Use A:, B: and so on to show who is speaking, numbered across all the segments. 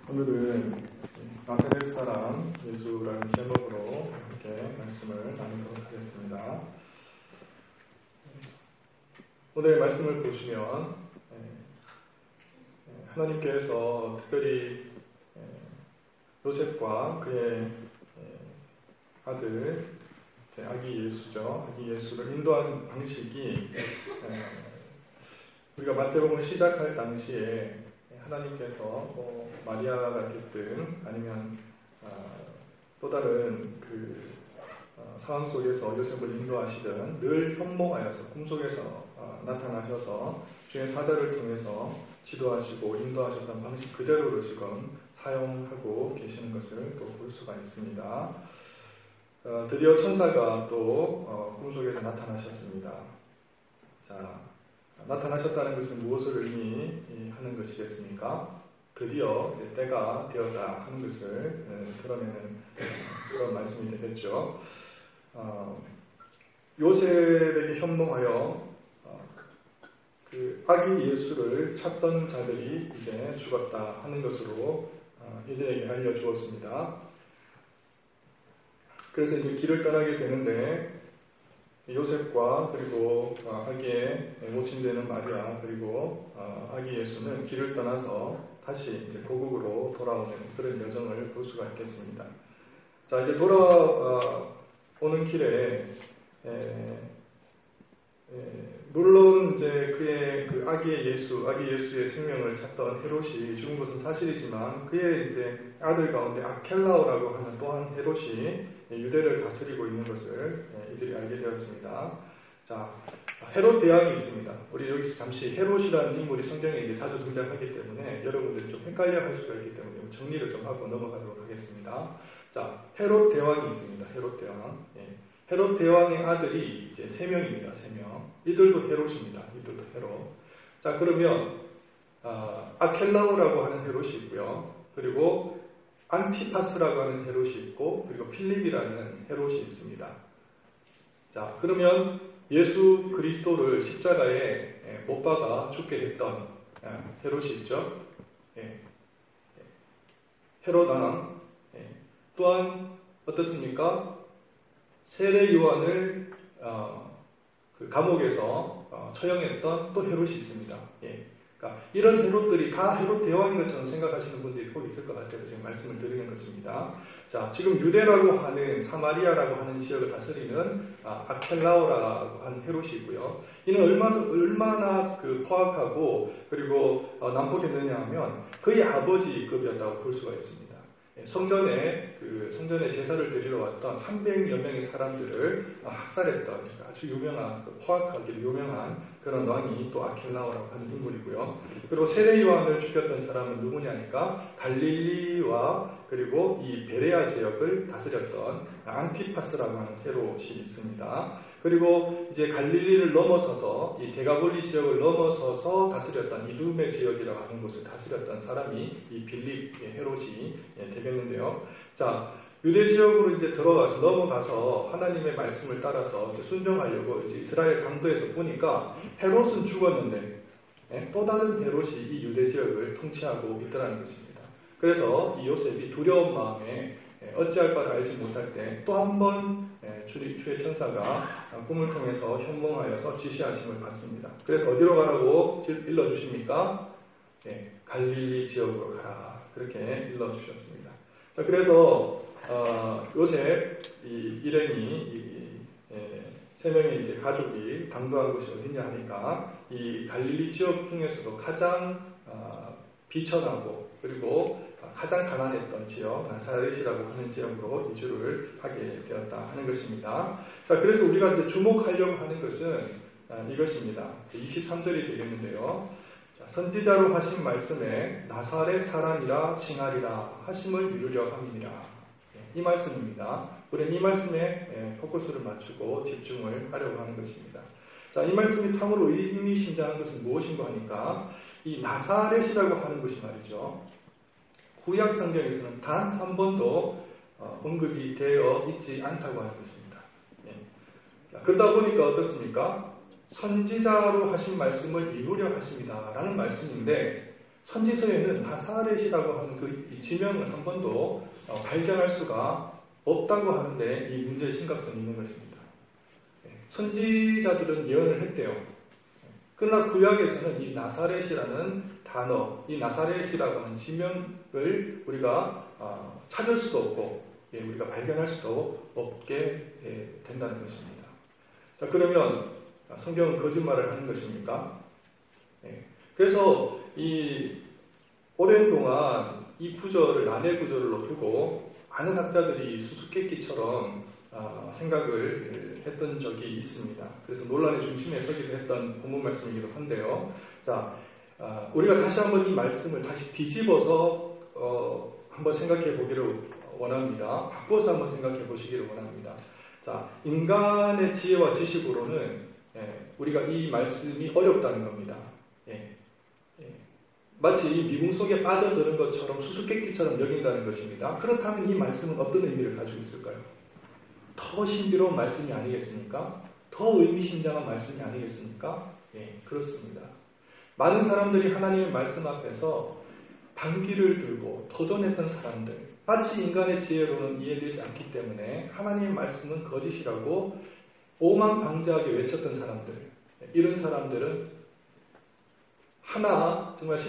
A: 오늘은 나사렛 사람 예수라는 제목으로 함께 말씀을 나누도록 하겠습니다. 오늘 말씀을 보시면 하나님께서 특별히 요셉과 그의 아들 아기 예수죠. 아기 예수를 인도한 방식이 우리가 마태복음 시작할 당시에 하나님께서 마리아가 됐든 아니면 또 다른 상황 속에서 요셉을 인도하시든 늘 현몽하여서 꿈속에서 나타나셔서 주의 사자를 통해서 지도하시고 인도하셨던 방식 그대로를 지금 사용하고 계시는 것을 또 볼 수가 있습니다. 드디어 천사가 또 꿈속에서 나타나셨습니다. 자, 나타나셨다는 것은 무엇을 의미하는 것이겠습니까? 드디어 이제 때가 되었다 하는 것을 드러내는 그런 말씀이 되겠죠. 요셉에게 현몽하여 그 아기 예수를 찾던 자들이 이제 죽었다 하는 것으로 이들에게 알려주었습니다. 그래서 이제 길을 떠나게 되는데 요셉과 그리고 아기의 모친 되는 마리아 그리고 아기 예수는 길을 떠나서 다시 이제 고국으로 돌아오는 그런 여정을 볼 수가 있겠습니다. 자, 이제 돌아오는 길에 물론 이제 그의 그 아기 예수의 생명을 찾던 헤롯이 죽은 것은 사실이지만 그의 이제 아들 가운데 아켈라오라고 하는 또한 헤롯이 유대를 다스리고 있는 것을 이들이 알게 되었습니다. 자, 헤롯 대왕이 있습니다. 우리 여기서 잠시 헤롯이라는 인물이 성경에 이제 자주 등장하기 때문에 여러분들이 좀 헷갈려할 수가 있기 때문에 정리를 좀 하고 넘어가도록 하겠습니다. 자, 헤롯 대왕이 있습니다. 헤롯 대왕. 헤롯 대왕의 아들이 이제 3명입니다. 3명. 이들도 헤롯입니다. 이들도 헤롯. 자, 그러면 아켈라오라고 하는 헤롯이 있고요. 그리고 안티파스라고 하는 헤롯이 있고 그리고 필립이라는 헤롯이 있습니다. 자, 그러면 예수 그리스도를 십자가에 못 박아 죽게 했던 헤롯이 있죠. 헤롯 왕. 또한 어떻습니까? 세례 요한을 그 감옥에서 처형했던 또 헤롯이 있습니다. 그러니까 이런 헤롯들이 다 헤롯 대왕인 것처럼 생각하시는 분들이 꼭 있을 것 같아서 지금 말씀을 드리는 것입니다. 자, 지금 유대라고 하는 사마리아라고 하는 지역을 다스리는 아켈라오라고 하는 헤롯이 있고요. 이는 얼마나 포악하고 그리고 난폭했느냐 하면 그의 아버지급이었다고 볼 수가 있습니다. 성전에 제사를 드리러 왔던 300여 명의 사람들을 학살했던 아주 유명한 포악하게 유명한 그런 왕이 또 아켈라오라고 하는 인물이고요. 그리고 세례 요한을 죽였던 사람은 누구냐니까 갈릴리와 그리고 이 베레아 지역을 다스렸던 안티파스라고 하는 헤롯이 있습니다. 그리고 이제 갈릴리를 넘어서서 이 데가볼리 지역을 넘어서서 다스렸던 이두메 지역이라고 하는 곳을 다스렸던 사람이 이 빌립 헤롯이 되겠는데요. 자, 유대 지역으로 이제 넘어가서 하나님의 말씀을 따라서 순종하려고 이제 이스라엘 강도에서 보니까 헤롯은 죽었는데 또 다른 헤롯이 이 유대 지역을 통치하고 있더라는 것입니다. 그래서 이 요셉이 두려운 마음에 어찌할 바를 알지 못할 때 또 한 번 주의 천사가 꿈을 통해서 현몽하여서 지시하심을 받습니다. 그래서 어디로 가라고 일러주십니까? 갈릴리 지역으로 가라. 그렇게 일러주셨습니다. 자, 그래서 요셉 일행이 3명의 이제 가족이 당도한 곳이 어디냐 하니까 이 갈릴리 지역 중에서도 가장 비천하고 그리고 가장 가난했던 지역, 나사렛이라고 하는 지역으로 이주를 하게 되었다 하는 것입니다. 자, 그래서 우리가 이제 주목하려고 하는 것은 이것입니다. 23절이 되겠는데요. 자, 선지자로 하신 말씀에 나사렛 사람이라 칭하리라 하심을 이루려 함이니라. 이 말씀입니다. 우리는 이 말씀에 포커스를 맞추고 집중을 하려고 하는 것입니다. 자, 이 말씀이 참으로 의미심장한 것은 무엇인가 하니까 이 나사렛이라고 하는 것이 말이죠. 구약 성경에서는 단 한 번도 언급이 되어 있지 않다고 하는 것입니다. 그러다 보니까 어떻습니까? 선지자로 하신 말씀을 이루려 하십니다. 라는 말씀인데 선지서에는 나사렛이라고 하는 그 지명을 한 번도 발견할 수가 없다고 하는데 이 문제의 심각성이 있는 것입니다. 선지자들은 예언을 했대요. 그러나 구약에서는 이 나사렛이라는 단어, 이 나사렛이라고 하는 지명을 우리가 찾을 수도 없고 우리가 발견할 수도 없게 된다는 것입니다. 자, 그러면 성경은 거짓말을 하는 것입니까? 그래서 이 오랜 동안 이 구절을 난해 구절로 두고 많은 학자들이 수수께끼처럼 생각을 했던 적이 있습니다. 그래서 논란의 중심에 서기도 했던 본문 말씀이기도 한데요. 자, 우리가 다시 한번 이 말씀을 다시 뒤집어서 한번 생각해 보기를 원합니다. 바꿔서 한번 생각해 보시기를 원합니다. 자, 인간의 지혜와 지식으로는 우리가 이 말씀이 어렵다는 겁니다. 마치 이 미궁 속에 빠져드는 것처럼 수수께끼처럼 여긴다는 것입니다. 그렇다면 이 말씀은 어떤 의미를 가지고 있을까요? 더 신비로운 말씀이 아니겠습니까? 더 의미심장한 말씀이 아니겠습니까? 그렇습니다. 많은 사람들이 하나님의 말씀 앞에서 반기를 들고 도전했던 사람들, 마치 인간의 지혜로는 이해되지 않기 때문에 하나님의 말씀은 거짓이라고 오만방자하게 외쳤던 사람들, 이런 사람들은 하나 정말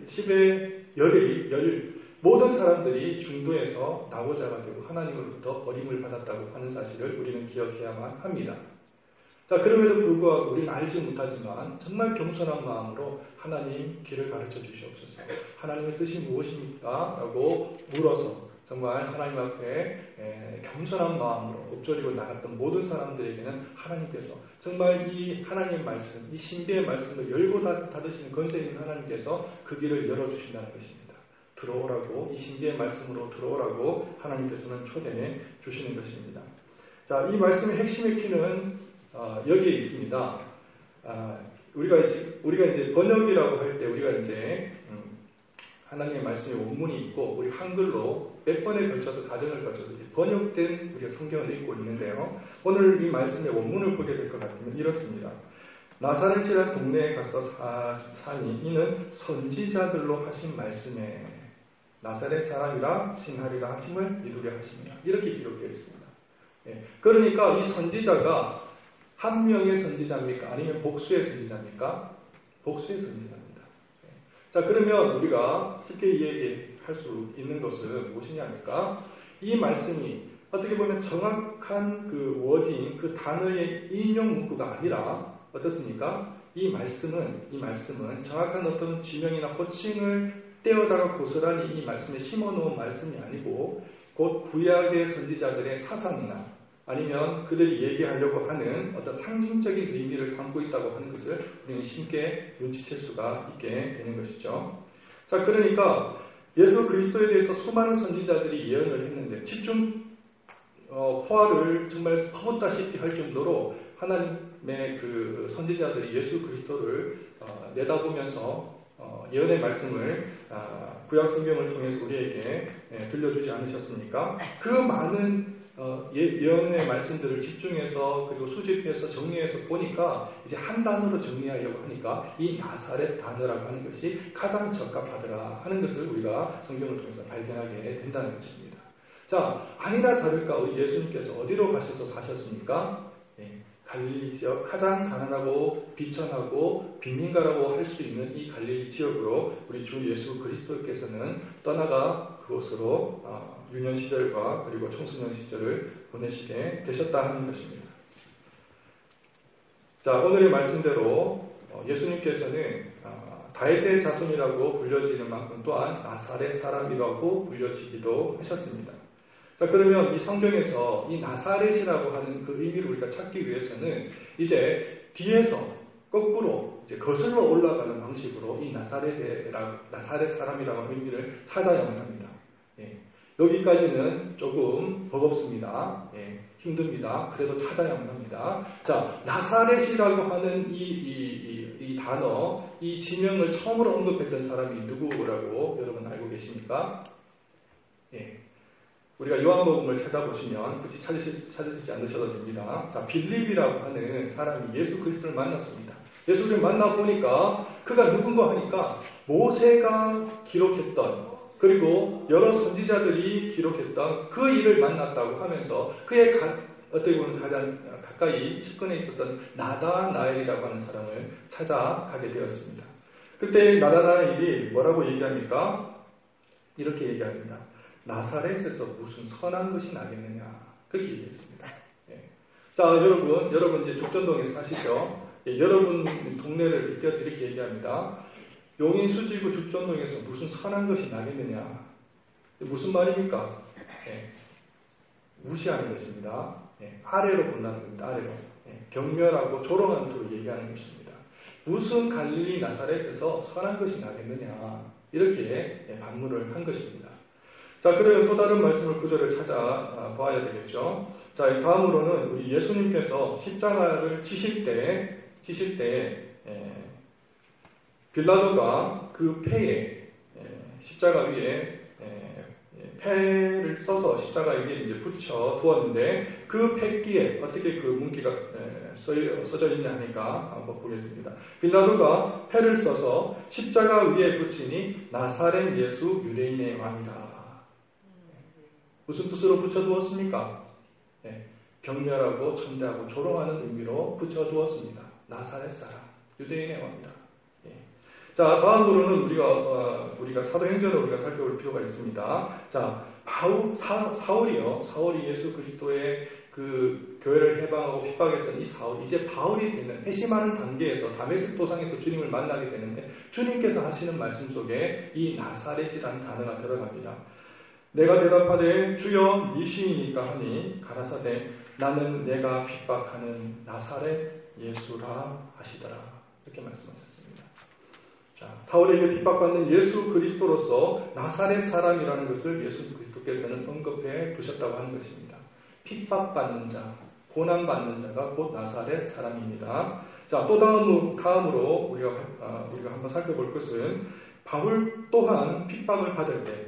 A: 10의 열일 모든 사람들이 중도에서 나고자가 되고 하나님으로부터 버림을 받았다고 하는 사실을 우리는 기억해야만 합니다. 자, 그럼에도 불구하고 우리는 알지 못하지만 정말 겸손한 마음으로 하나님 길을 가르쳐 주시옵소서. 하나님의 뜻이 무엇입니까? 라고 물어서 정말 하나님 앞에 겸손한 마음으로 엎드리고 나갔던 모든 사람들에게는 하나님께서 정말 이 하나님의 말씀, 이 신비의 말씀을 열고 닫으시는 권세 있는 하나님께서 그 길을 열어주신다는 것입니다. 들어오라고, 이 신비의 말씀으로 들어오라고 하나님께서는 초대해 주시는 것입니다. 자, 이 말씀의 핵심의 키는 여기에 있습니다. 우리가 이제 번역이라고 할 때 우리가 이제 하나님의 말씀의 원문이 있고 우리 한글로 몇 번에 걸쳐서 가정을 거쳐서 번역된 우리가 성경을 읽고 있는데요. 오늘 이 말씀의 원문을 보게 될 것 같으면 이렇습니다. 나사렛이라는 동네에 가서 사니 이는 선지자들로 하신 말씀에 나사렛 사람이라 칭하리라 하심을 이루려 하십니다. 이렇게 기록되어 있습니다. 그러니까 이 선지자가 한 명의 선지자입니까? 아니면 복수의 선지자입니까? 복수의 선지자입니다. 자, 그러면 우리가 쉽게 이야기할 수 있는 것은 무엇이냐니까 이 말씀이 어떻게 보면 정확한 그 워딩, 그 단어의 인용 문구가 아니라 어떻습니까? 이 말씀은 정확한 어떤 지명이나 호칭을 떼어다가 고스란히 이 말씀에 심어놓은 말씀이 아니고 곧 구약의 선지자들의 사상이나 아니면 그들이 얘기하려고 하는 어떤 상징적인 의미를 담고 있다고 하는 것을 우리는 쉽게 눈치챌 수가 있게 되는 것이죠. 자, 그러니까 예수 그리스도에 대해서 수많은 선지자들이 예언을 했는데 집중 포화를 정말 퍼붓다시피 할 정도로 하나님의 그 선지자들이 예수 그리스도를 내다보면서 예언의 말씀을 구약 성경을 통해서 우리에게 들려주지 않으셨습니까? 그 많은 예언의 말씀들을 집중해서 그리고 수집해서 정리해서 보니까 이제 한 단어로 정리하려고 하니까 이 나사렛 단어라고 하는 것이 가장 적합하더라 하는 것을 우리가 성경을 통해서 발견하게 된다는 것입니다. 자, 아니나 다를까 우리 예수님께서 어디로 가셔서 사셨습니까? 갈릴리 지역 가장 가난하고 비천하고 빈민가라고 할 수 있는 이 갈릴리 지역으로 우리 주 예수 그리스도께서는 떠나가 그곳으로 유년 시절과 그리고 청소년 시절을 보내시게 되셨다 하는 것입니다. 자, 오늘의 말씀대로 예수님께서는 다윗의 자손이라고 불려지는 만큼 또한 나사렛 사람이라고 불려지기도 하셨습니다. 자, 그러면 이 성경에서 이 나사렛이라고 하는 그 의미를 우리가 찾기 위해서는 이제 뒤에서 거꾸로 이제 거슬러 올라가는 방식으로 이 나사렛 사람이라고 하는 의미를 찾아야만 합니다. 여기까지는 조금 버겁습니다. 힘듭니다. 그래도 찾아야만 합니다. 자, 나사렛이라고 하는 이 단어, 이 지명을 처음으로 언급했던 사람이 누구라고 여러분 알고 계십니까? 우리가 요한복음을 찾아보시면 굳이 찾으시지 않으셔도 됩니다. 자, 빌립이라고 하는 사람이 예수 그리스도를 만났습니다. 예수를 만나보니까 그가 누군가 하니까 모세가 기록했던 그리고 여러 선지자들이 기록했던 그 일을 만났다고 하면서 그의 어떻게 보면 가장 가까이 측근에 있었던 나다나엘이라고 하는 사람을 찾아가게 되었습니다. 그때 나다나엘이 뭐라고 얘기합니까? 이렇게 얘기합니다. 나사렛에서 무슨 선한 것이 나겠느냐 그렇게 얘기했습니다. 예. 자 여러분 이제 죽전동에 사시죠? 예, 여러분 동네를 빗겨서 이렇게 얘기합니다. 용인 수지구 죽전동에서 무슨 선한 것이 나겠느냐 무슨 말입니까? 예. 무시하는 것입니다. 예. 아래로 본다는 겁니다. 아래로 예. 경멸하고 조롱하는 쪽으로 얘기하는 것입니다. 무슨 갈릴리 나사렛에서 선한 것이 나겠느냐 이렇게 반문을 한 것입니다. 자, 그러면 또 다른 말씀을 구절을 찾아봐야 되겠죠. 자, 다음으로는 우리 예수님께서 십자가를 지실 때 빌라도가 그 패에 십자가 위에 패를 써서 십자가 위에 이제 붙여 두었는데 그 패기에 어떻게 그 문기가 써져 있냐 하니까 한번 보겠습니다. 빌라도가 패를 써서 십자가 위에 붙이니 나사렛 예수 유대인의 왕이다. 무슨 뜻으로 붙여두었습니까? 경멸하고 천대하고 조롱하는 의미로 붙여두었습니다. 나사렛 사람, 유대인의 왕이다. 자, 다음으로는 우리가 사도행전을 우리가 살펴볼 필요가 있습니다. 자, 사울이 예수 그리스도의 그 교회를 해방하고 핍박했던 이 사울이 이제 바울이 되는 회심하는 단계에서 다메섹 도상에서 주님을 만나게 되는데 주님께서 하시는 말씀 속에 이 나사렛이라는 단어가 들어갑니다. 내가 대답하되 주여 니시이니까 하니 가라사대 나는 내가 핍박하는 나사렛 예수라 하시더라. 이렇게 말씀하셨습니다. 자, 사울에게 핍박받는 예수 그리스도로서 나사렛 사람이라는 것을 예수 그리스도께서는 언급해 두셨다고 하는 것입니다. 핍박받는 자, 고난받는 자가 곧 나사렛 사람입니다. 자, 또 다음으로 우리가 한번 살펴볼 것은 바울 또한 핍박을 받을 때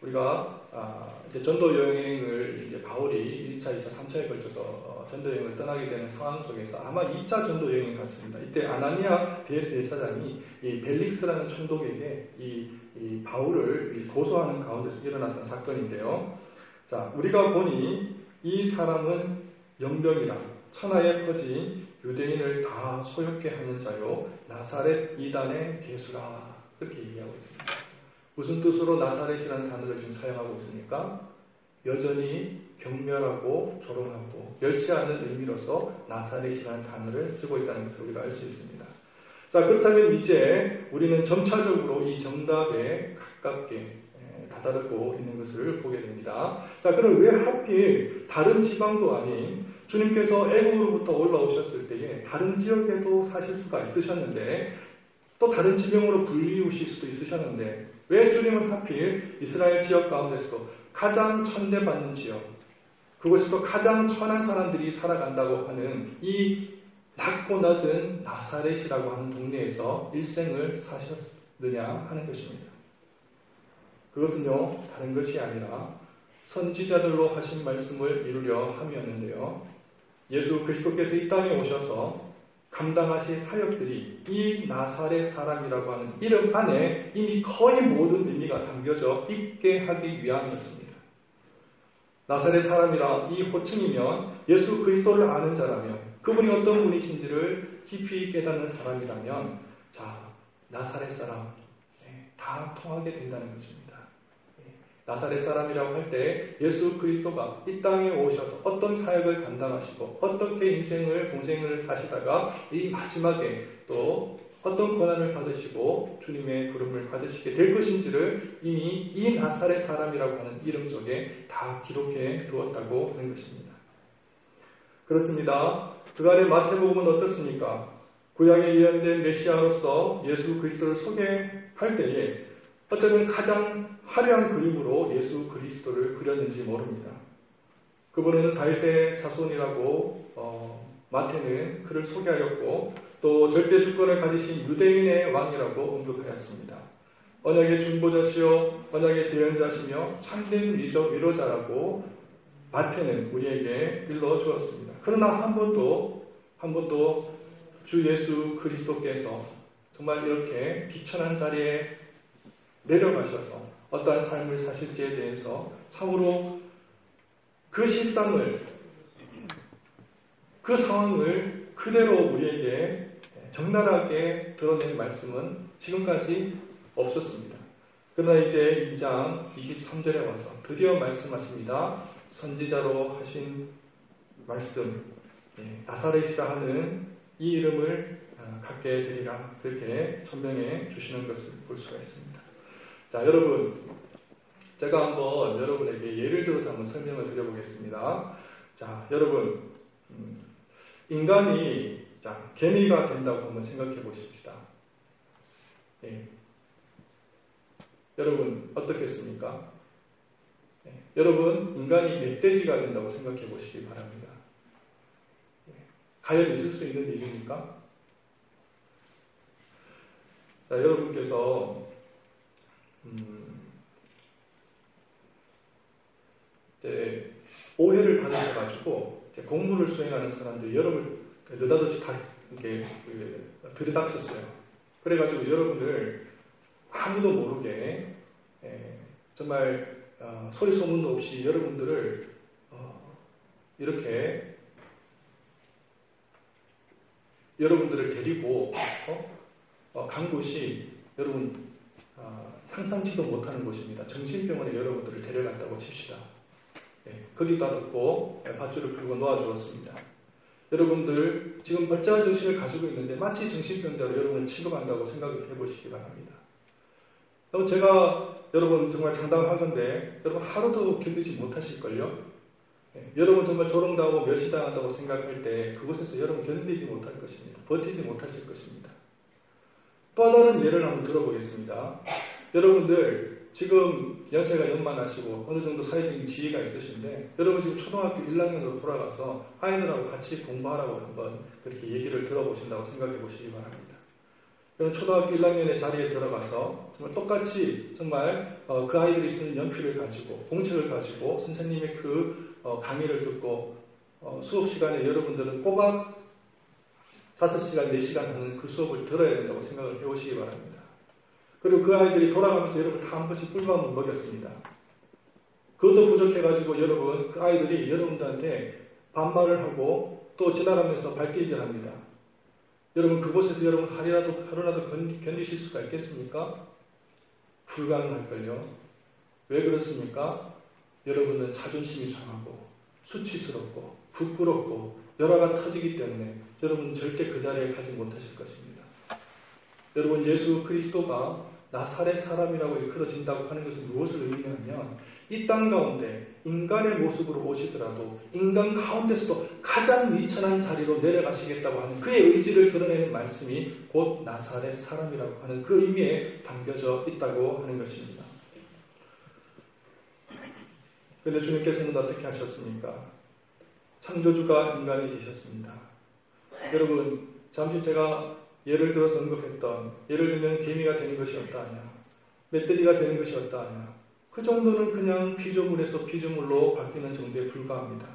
A: 우리가 이제 전도 여행을 이제 바울이 1차, 2차, 3차에 걸쳐서 전도 여행을 떠나게 되는 상황 속에서 아마 2차 전도 여행을 갔습니다. 이때 아나니아 대제사장이 이 벨릭스라는 총독에게 이 바울을 고소하는 가운데서 일어났던 사건인데요. 자, 우리가 보니 이 사람은 영병이라 천하에 퍼진 유대인을 다 소욕케 하는 자요 나사렛 이단의 개수라 그렇게 얘기하고 있습니다. 무슨 뜻으로 나사렛이라는 단어를 지금 사용하고 있습니까? 여전히 경멸하고 조롱하고 멸시하는 의미로서 나사렛이라는 단어를 쓰고 있다는 것을 우리가 알 수 있습니다. 자, 그렇다면 이제 우리는 점차적으로 이 정답에 가깝게 다다르고 있는 것을 보게 됩니다. 자, 그럼 왜 하필 다른 지방도 아닌 주님께서 애국으로부터 올라오셨을 때에 다른 지역에도 사실 수가 있으셨는데 또 다른 지명으로 불리우실 수도 있으셨는데 왜 주님은 하필 이스라엘 지역 가운데서도 가장 천대받는 지역, 그곳에서 가장 천한 사람들이 살아간다고 하는 이 낮고 낮은 나사렛이라고 하는 동네에서 일생을 사셨느냐 하는 것입니다. 그것은요, 다른 것이 아니라 선지자들로 하신 말씀을 이루려 함이었는데요. 예수 그리스도께서 이 땅에 오셔서 감당하실 사역들이 이 나사렛 사람이라고 하는 이름 안에 이미 거의 모든 의미가 담겨져 있게 하기 위함이었습니다. 나사렛 사람이라 이 호칭이면 예수 그리스도를 아는 자라면 그분이 어떤 분이신지를 깊이 깨닫는 사람이라면 자, 나사렛 사람 다 통하게 된다는 것입니다. 나사렛 사람이라고 할 때 예수 그리스도가 이 땅에 오셔서 어떤 사역을 감당하시고 어떻게 인생을 공생을 사시다가 이 마지막에 또 어떤 고난을 받으시고 주님의 부름을 받으시게 될 것인지를 이미 이 나사렛 사람이라고 하는 이름 속에 다 기록해 두었다고 하는 것입니다. 그렇습니다. 그간의 마태복음은 어떻습니까? 구약에 예언된 메시아로서 예수 그리스도를 소개할 때에 어쩌면 가장 화려한 그림으로 예수 그리스도를 그렸는지 모릅니다. 그분은 다윗의 자손이라고 마태는 그를 소개하였고 또 절대 주권을 가지신 유대인의 왕이라고 언급하였습니다. 언약의 중보자시요 언약의 대언자시며 참된 위로자라고 마태는 우리에게 일러주었습니다. 그러나 한 번도 주 예수 그리스도께서 정말 이렇게 비천한 자리에 내려가셔서 어떠한 삶을 사실지에 대해서 참으로 그 실상을, 그 상황을 그대로 우리에게 적나라하게 드러낸 말씀은 지금까지 없었습니다. 그러나 이제 2장 23절에 와서 드디어 말씀하십니다. 선지자로 하신 말씀, 나사렛이라 하는 이 이름을 갖게 되리라, 그렇게 천명해 주시는 것을 볼 수가 있습니다. 자, 여러분, 제가 한번 여러분에게 예를 들어서 한번 설명을 드려보겠습니다. 자, 여러분, 인간이 개미가 된다고 한번 생각해 보십시다. 여러분 어떻겠습니까? 여러분, 인간이 멧돼지가 된다고 생각해 보시기 바랍니다. 과연 있을 수 있는 일입니까? 자, 여러분께서 이제 오해를 받으셔가지고 공무를 수행하는 사람들이 여러분 느닷없이 다 이렇게 들이닥쳤어요. 그래가지고 여러분을 아무도 모르게 정말 소리 소문도 없이 여러분들을 이렇게 여러분들을 데리고 간 곳이 여러분 상상치도 못하는 곳입니다. 정신병원에 여러분들을 데려갔다고 칩시다. 거기다 듣고 밧줄을 풀고 놓아주었습니다. 여러분들 지금 멀쩡한 정신을 가지고 있는데 마치 정신병자로 여러분을 취급한다고 생각을 해보시기 바랍니다. 제가 여러분 정말 장담하건대 여러분 하루도 견디지 못하실걸요? 여러분 정말 조롱당하고 멸시당한다고 생각할 때 그곳에서 여러분 견디지 못할 것입니다. 버티지 못하실 것입니다. 또 다른 예를 한번 들어보겠습니다. 여러분들 지금 연세가 연만하시고 어느 정도 사회적인 지위가 있으신데 여러분 지금 초등학교 1학년으로 돌아가서 아이들하고 같이 공부하라고 한번 그렇게 얘기를 들어보신다고 생각해 보시기 바랍니다. 여러분 초등학교 1학년의 자리에 들어가서 정말 똑같이 정말 그 아이들이 쓰는 연필을 가지고 공책을 가지고 선생님의 그 강의를 듣고 수업 시간에 여러분들은 꼬박 5시간, 4시간 하는 그 수업을 들어야 된다고 생각을 해오시기 바랍니다. 그리고 그 아이들이 돌아가면서 여러분 다 한 번씩 꿀밤을 먹였습니다. 그것도 부족해가지고 여러분 그 아이들이 여러분들한테 반말을 하고 또 지나가면서 발길질합니다. 여러분 그곳에서 여러분 하루라도 견디실 수가 있겠습니까? 불가능할걸요. 왜 그렇습니까? 여러분은 자존심이 상하고 수치스럽고 부끄럽고 열화가 터지기 때문에 여러분 절대 그 자리에 가지 못하실 것입니다. 여러분 예수 그리스도가 나사렛 사람이라고 일컬어진다고 하는 것은 무엇을 의미하냐면 이 땅 가운데 인간의 모습으로 오시더라도 인간 가운데서도 가장 미천한 자리로 내려가시겠다고 하는 그의 의지를 드러내는 말씀이 곧 나사렛 사람이라고 하는 그 의미에 담겨져 있다고 하는 것입니다. 그런데 주님께서는 어떻게 하셨습니까? 창조주가 인간이 되셨습니다. 여러분 잠시 제가 예를 들어서 언급했던 예를 들면 개미가 되는 것이 어떠하냐, 멧돼지가 되는 것이 어떠하냐, 그 정도는 그냥 피조물에서 피조물로 바뀌는 정도에 불과합니다.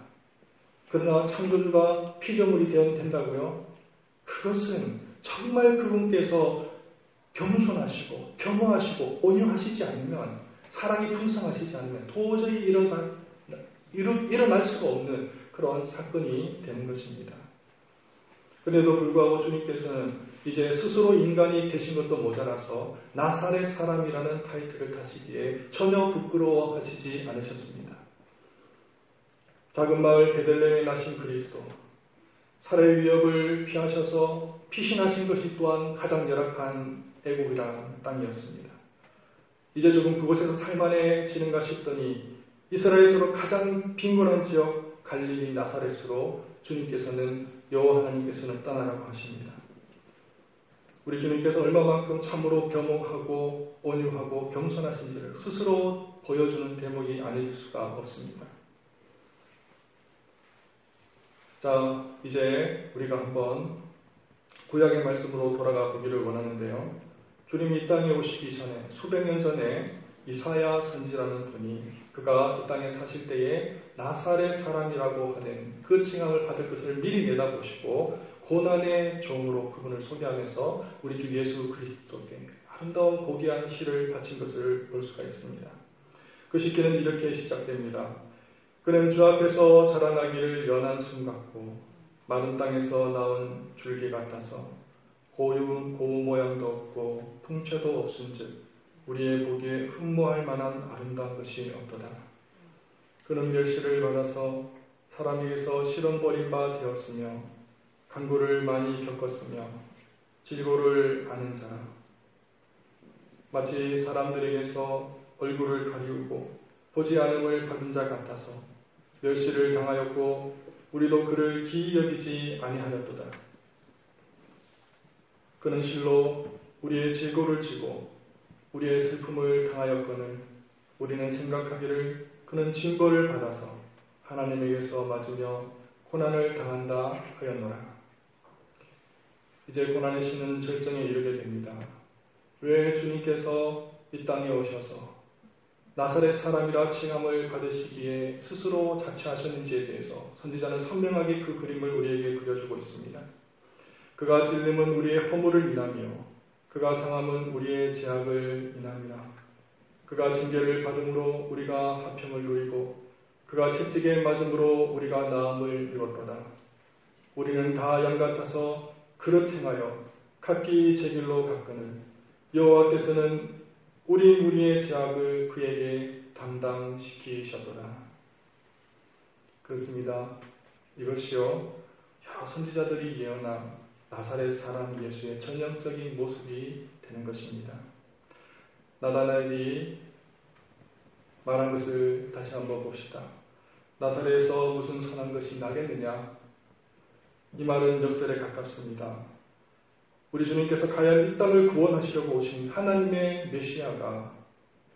A: 그러나 창조주가 피조물이 된다고요? 그것은 정말 그분께서 겸손하시고 겸허하시고 온유하시지 않으면, 사랑이 풍성하시지 않으면 도저히 일어날 수가 없는 그런 사건이 되는 것입니다. 그래도 불구하고 주님께서는 이제 스스로 인간이 되신 것도 모자라서 나사렛 사람이라는 타이틀을 타시기에 전혀 부끄러워하시지 않으셨습니다. 작은 마을 베들레헴에 나신 그리스도, 살해 위협을 피하셔서 피신하신 것이 또한 가장 열악한 애국이라는 땅이었습니다. 이제 조금 그곳에서 살만해지는가 싶더니 이스라엘에서 가장 빈곤한 지역 갈릴리 나사렛으로 주님께서는 여호와 하나님께서는 떠나라고 하십니다. 우리 주님께서 얼마만큼 참으로 겸허하고 온유하고 겸손하신지를 스스로 보여주는 대목이 아닐 수가 없습니다. 자, 이제 우리가 한번 구약의 말씀으로 돌아가 보기를 원하는데요. 주님이 이 땅에 오시기 전에 수백 년 전에 이사야 선지라는 분이 그가 이 땅에 사실 때에 나사렛 사람이라고 하는 그 칭함을 받을 것을 미리 내다보시고 고난의 종으로 그분을 소개하면서 우리 주 예수 그리스도께 아름다운 고귀한 시를 바친 것을 볼 수가 있습니다. 그 시기는 이렇게 시작됩니다. 그는 주 앞에서 자라나기를 연한 순 같고 마른 땅에서 나온 줄기 같아서 고운 고우 모양도 없고 풍채도 없은즉 우리의 보기에 흠모할 만한 아름다운 것이 없도다. 그는 멸시를 받아서 사람에게서 시런버린 바 되었으며 간구를 많이 겪었으며 질고를 아는 자라. 마치 사람들에게서 얼굴을 가리우고 보지 않음을 받은 자 같아서 멸시를 당하였고 우리도 그를 기이 여기지 아니하였도다. 그는 실로 우리의 질고를 지고 우리의 슬픔을 당하였거늘 우리는 생각하기를 그는 징벌을 받아서 하나님에게서 맞으며 고난을 당한다 하였노라. 이제 고난의 시는 절정에 이르게 됩니다. 왜 주님께서 이 땅에 오셔서 나사렛 사람이라 칭함을 받으시기에 스스로 자처하셨는지에 대해서 선지자는 선명하게 그 그림을 우리에게 그려주고 있습니다. 그가 찔림은 우리의 허물을 인하며 그가 상함은 우리의 죄악을 인함이라. 그가 징계를 받음으로 우리가 화평을 누리고 그가 채찍에 맞음으로 우리가 나음을 이뤘도다. 우리는 다 양 같아서 그릇 행하여 각기 제 길로 갔거늘 여호와께서는 우리의 죄악을 그에게 담당시키셨도다. 그렇습니다. 이것이요 여러 선지자들이 예언한 나사렛 사람 예수의 전형적인 모습이 되는 것입니다. 나다나엘이 말한 것을 다시 한번 봅시다. 나사렛에서 무슨 선한 것이 나겠느냐? 이 말은 역설에 가깝습니다. 우리 주님께서 과연 이 땅을 구원하시려고 오신 하나님의 메시아가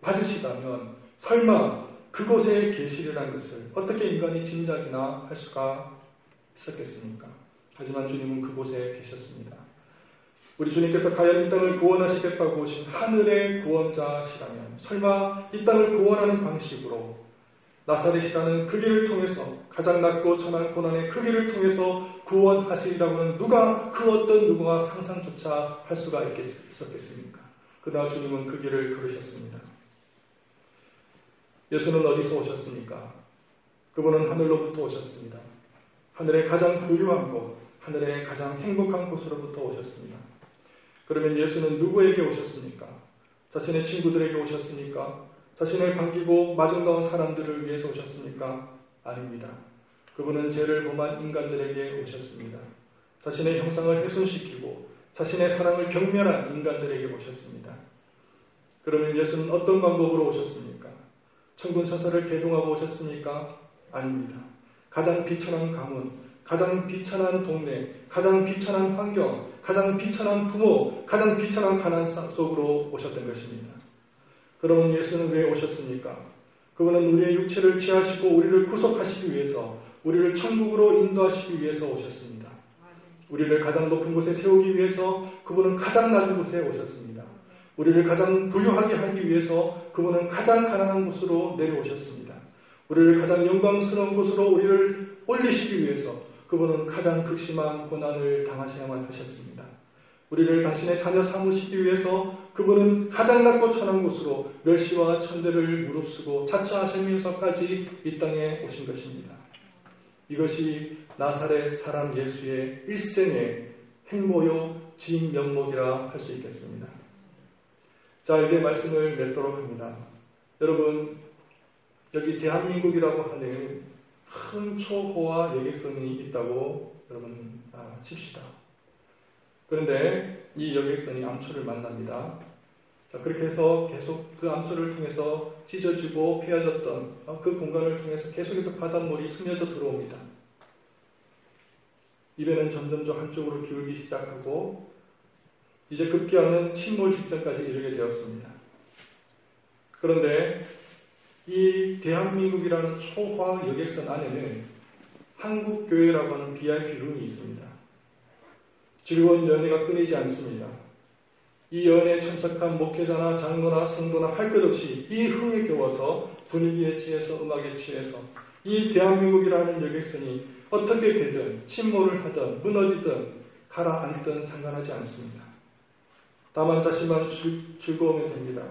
A: 맞으시다면 설마 그곳에 계시리라는 것을 어떻게 인간이 짐작이나 할 수가 있었겠습니까? 하지만 주님은 그곳에 계셨습니다. 우리 주님께서 과연 이 땅을 구원하시겠다고 오신 하늘의 구원자시라면 설마 이 땅을 구원하는 방식으로 나사렛이라는 그 길을 통해서 가장 낮고 천한 고난의 그 길을 통해서 구원하시리라고는 누가 그 어떤 누구가 상상조차 할 수가 있었겠습니까? 그러나 주님은 그 길을 걸으셨습니다. 예수는 어디서 오셨습니까? 그분은 하늘로부터 오셨습니다. 하늘의 가장 부유한 곳, 하늘의 가장 행복한 곳으로부터 오셨습니다. 그러면 예수는 누구에게 오셨습니까? 자신의 친구들에게 오셨습니까? 자신을 반기고 마중 나온 사람들을 위해서 오셨습니까? 아닙니다. 그분은 죄를 범한 인간들에게 오셨습니다. 자신의 형상을 훼손시키고 자신의 사랑을 경멸한 인간들에게 오셨습니다. 그러면 예수는 어떤 방법으로 오셨습니까? 천군 천사를 계동하고 오셨습니까? 아닙니다. 가장 비천한 가문, 가장 비천한 동네, 가장 비천한 환경, 가장 비천한 부모, 가장 비천한 가난 속으로 오셨던 것입니다. 그러면 예수는 왜 오셨습니까? 그분은 우리의 육체를 취하시고 우리를 구속하시기 위해서, 우리를 천국으로 인도하시기 위해서 오셨습니다. 우리를 가장 높은 곳에 세우기 위해서 그분은 가장 낮은 곳에 오셨습니다. 우리를 가장 부유하게 하기 위해서 그분은 가장 가난한 곳으로 내려오셨습니다. 우리를 가장 영광스러운 곳으로 우리를 올리시기 위해서 그분은 가장 극심한 고난을 당하셔야만 하셨습니다. 우리를 당신의 자녀 삼으시기 위해서 그분은 가장 낮고 천한 곳으로 멸시와 천대를 무릅쓰고 자처하시면서까지 이 땅에 오신 것입니다. 이것이 나사렛 사람 예수의 일생의 행모요 진면목이라 할 수 있겠습니다. 자, 이제 말씀을 맺도록 합니다. 여러분, 여기 대한민국이라고 하는 큰 초호화 여객선이 있다고 여러분 칩시다. 그런데 이 여객선이 암초를 만납니다. 자, 그렇게 해서 계속 그 암초를 통해서 찢어지고 패어졌던 그 공간을 통해서 계속해서 바닷물이 스며져 들어옵니다. 이배는 점점점 한쪽으로 기울기 시작하고 이제 급기야는 침몰 직전까지 이르게 되었습니다. 그런데 이 대한민국이라는 초화 여객선 안에는 한국교회라고 하는 VIP 룸이 있습니다. 즐거운 연회가 끊이지 않습니다. 이 연회에 참석한 목회자나 장로나 성도나 할 것 없이 이 흥에 겨워서 분위기에 취해서 음악에 취해서 이 대한민국이라는 여객선이 어떻게 되든 침몰을 하든 무너지든 가라앉든 상관하지 않습니다. 다만 자신만 즐거우면 됩니다.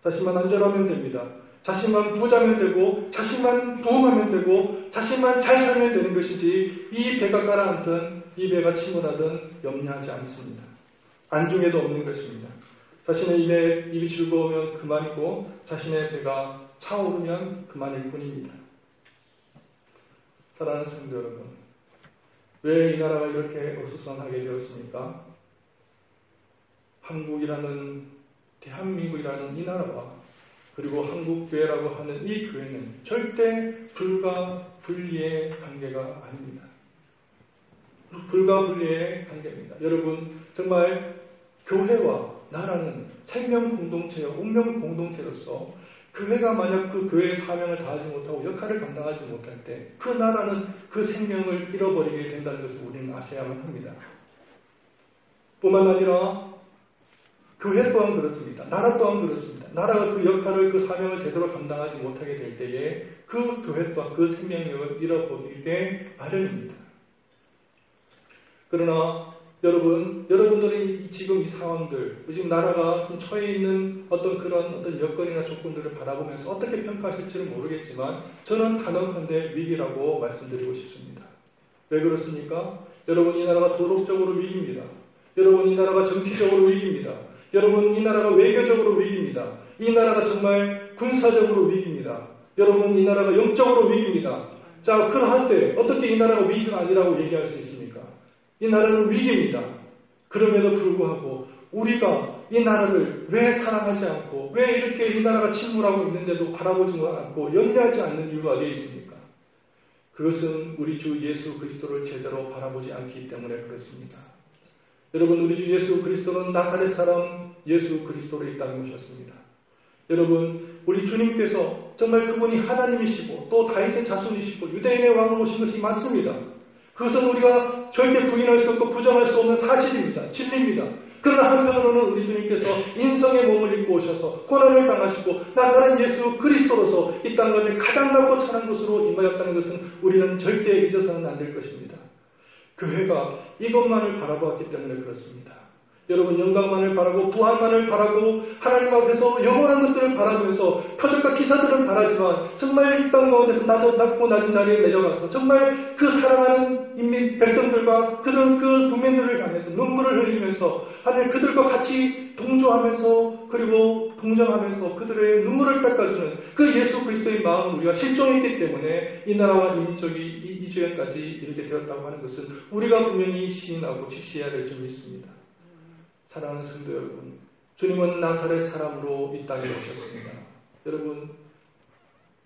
A: 자신만 안전하면 됩니다. 자신만 부자면 되고 자신만 부흥하면 되고 자신만 잘 살면 되는 것이지 이 배가 가라앉든 이 배가 침몰하든 염려하지 않습니다. 안중에도 없는 것입니다. 자신의 입이 즐거우면 그만이고 자신의 배가 차오르면 그만일 뿐입니다. 사랑하는 성도 여러분, 왜 이 나라가 이렇게 어수선하게 되었습니까? 한국이라는 대한민국이라는 이 나라와 그리고 한국교회라고 하는 이 교회는 절대 불가 분리의 관계가 아닙니다. 불가 분리의 관계입니다. 여러분, 정말 교회와 나라는 생명 공동체요, 운명 공동체로서 교회가 만약 그 교회의 사명을 다하지 못하고 역할을 감당하지 못할 때 그 나라는 그 생명을 잃어버리게 된다는 것을 우리는 아셔야만 합니다. 뿐만 아니라 교회 또한 그렇습니다. 나라 또한 그렇습니다. 나라가 그 역할을, 그 사명을 제대로 감당하지 못하게 될 때에 그 교회 또한 그 생명력을 잃어버리게 마련입니다. 그러나 여러분들이 지금 이 상황들, 지금 나라가 처해 있는 어떤 여건이나 조건들을 바라보면서 어떻게 평가하실지는 모르겠지만 저는 단언컨대 위기라고 말씀드리고 싶습니다. 왜 그렇습니까? 여러분, 이 나라가 도덕적으로 위기입니다. 여러분, 이 나라가 정치적으로 위기입니다. 여러분, 이 나라가 외교적으로 위기입니다. 이 나라가 정말 군사적으로 위기입니다. 여러분, 이 나라가 영적으로 위기입니다. 자, 그러할 때 어떻게 이 나라가 위기가 아니라고 얘기할 수 있습니까? 이 나라는 위기입니다. 그럼에도 불구하고 우리가 이 나라를 왜 사랑하지 않고 왜 이렇게 이 나라가 침몰하고 있는데도 바라보지 않고 염려하지 않는 이유가 어디에 있습니까? 그것은 우리 주 예수 그리스도를 제대로 바라보지 않기 때문에 그렇습니다. 여러분, 우리 주 예수 그리스도는 나사렛 사람 예수 그리스도를 이 땅에 오셨습니다. 여러분, 우리 주님께서 정말 그분이 하나님이시고 또 다윗의 자손이시고 유대인의 왕으로 오신 것이 맞습니다. 그것은 우리가 절대 부인할 수 없고 부정할 수 없는 사실입니다. 진리입니다. 그러나 한편으로는 우리 주님께서 인성의 몸을 입고 오셔서 고난을 당하시고 나사렛 예수 그리스도로서 이 땅 가운데 가장 낮고 천한 곳으로 임하였다는 것은 우리는 절대 잊어서는 안 될 것입니다. 교회가 이것만을 바라보았기 때문에 그렇습니다. 여러분, 영광만을 바라고 부활만을 바라고 하나님 앞에서 영원한 것들을 바라면서 표적과 기사들을 바라지만 정말 이 땅 가운데서 낮고 낮은 자리에 내려가서 정말 그 사랑하는 인민 백성들과 그들 그 국민들을 향해서 눈물을 흘리면서 하나님 그들과 같이 동조하면서 그리고 동정하면서 그들의 눈물을 닦아주는 그 예수 그리스도의 마음을 우리가 실종했기 때문에 이 나라와 민족이 이 주행까지 이렇게 되었다고 하는 것은 우리가 분명히 시인하고 직시해야 될 점이 있습니다. 사랑하는 성도 여러분, 주님은 나사렛 사람으로 이 땅에 오셨습니다. 여러분,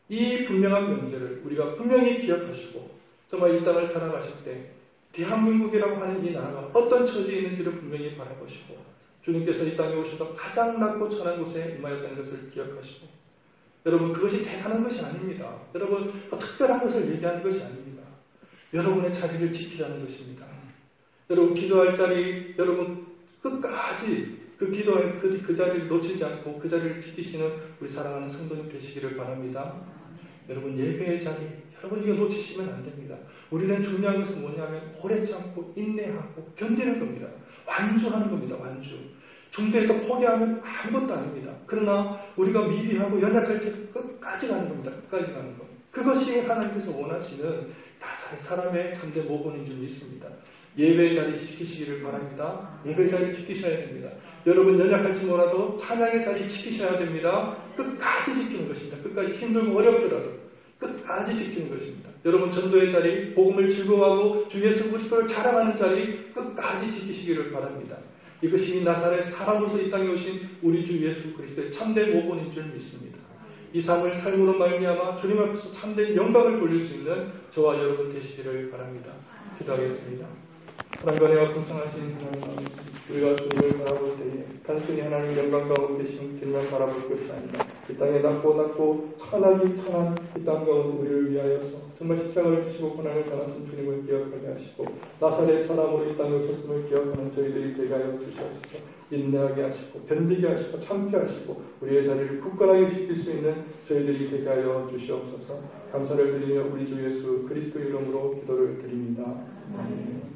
A: 이 분명한 명제를 우리가 분명히 기억하시고 정말 이 땅을 살아가실 때 대한민국이라고 하는 이 나라가 어떤 처지에 있는지를 분명히 바라보시고 주님께서 이 땅에 오셔서 가장 낮고 천한 곳에 임하였다는 것을 기억하시고 여러분, 그것이 대단한 것이 아닙니다. 여러분, 특별한 것을 얘기하는 것이 아닙니다. 여러분의 자리를 지키라는 것입니다. 여러분, 기도할 자리, 여러분 끝까지 그 자리를 놓치지 않고 그 자리를 지키시는 우리 사랑하는 성도님 되시기를 바랍니다. 여러분, 예배의 자리, 여러분 이거 놓치시면 안 됩니다. 우리는 중요한 것은 뭐냐면 오래 참고 인내하고 견디는 겁니다. 완주하는 겁니다. 완주. 중대에서 포기하면 아무것도 아닙니다. 그러나 우리가 미비하고 연약할 때 끝까지 가는 겁니다. 끝까지 가는 것. 그것이 하나님께서 원하시는 나사렛 사람의 참된 모범인 줄 믿습니다. 예배의 자리 지키시기를 바랍니다. 예배의 자리 지키셔야 됩니다. 여러분, 연약할지 몰라도 찬양의 자리 지키셔야 됩니다. 끝까지 지키는 것입니다. 끝까지 힘들고 어렵더라도 끝까지 지키는 것입니다. 여러분, 전도의 자리, 복음을 즐거워하고 주 예수 그리스도를 자랑하는 자리 끝까지 지키시기를 바랍니다. 이것이 나사렛 사람으로서 이 땅에 오신 우리 주 예수 그리스도의 참된 모본인 줄 믿습니다. 이 삶을 삶으로 말미암아 주님 앞에서 참된 영광을 돌릴 수 있는 저와 여러분 되시기를 바랍니다. 기도하겠습니다. 하나님과 풍성하신 하나님, 우리가 주님을 바라볼 때에 단순히 하나님 영광 가운데 계신 주님만 바라볼 것이 아니라 이 땅에 낮고 천하기 천한 이 땅 가운데 우리를 위하여서 정말 십자가를 지시고 고난을 당하신 주님을 기억하게 하시고 나사렛 사람으로 이 땅에 오셨음을 기억하는 저희들이 되게 하여 주시옵소서. 인내하게 하시고 견디게 하시고 참게 하시고 우리의 자리를 굳건하게 지킬 수 있는 저희들이 되게 하여 주시옵소서. 감사를 드리며 우리 주 예수 그리스도 이름으로 기도를 드립니다. 아멘.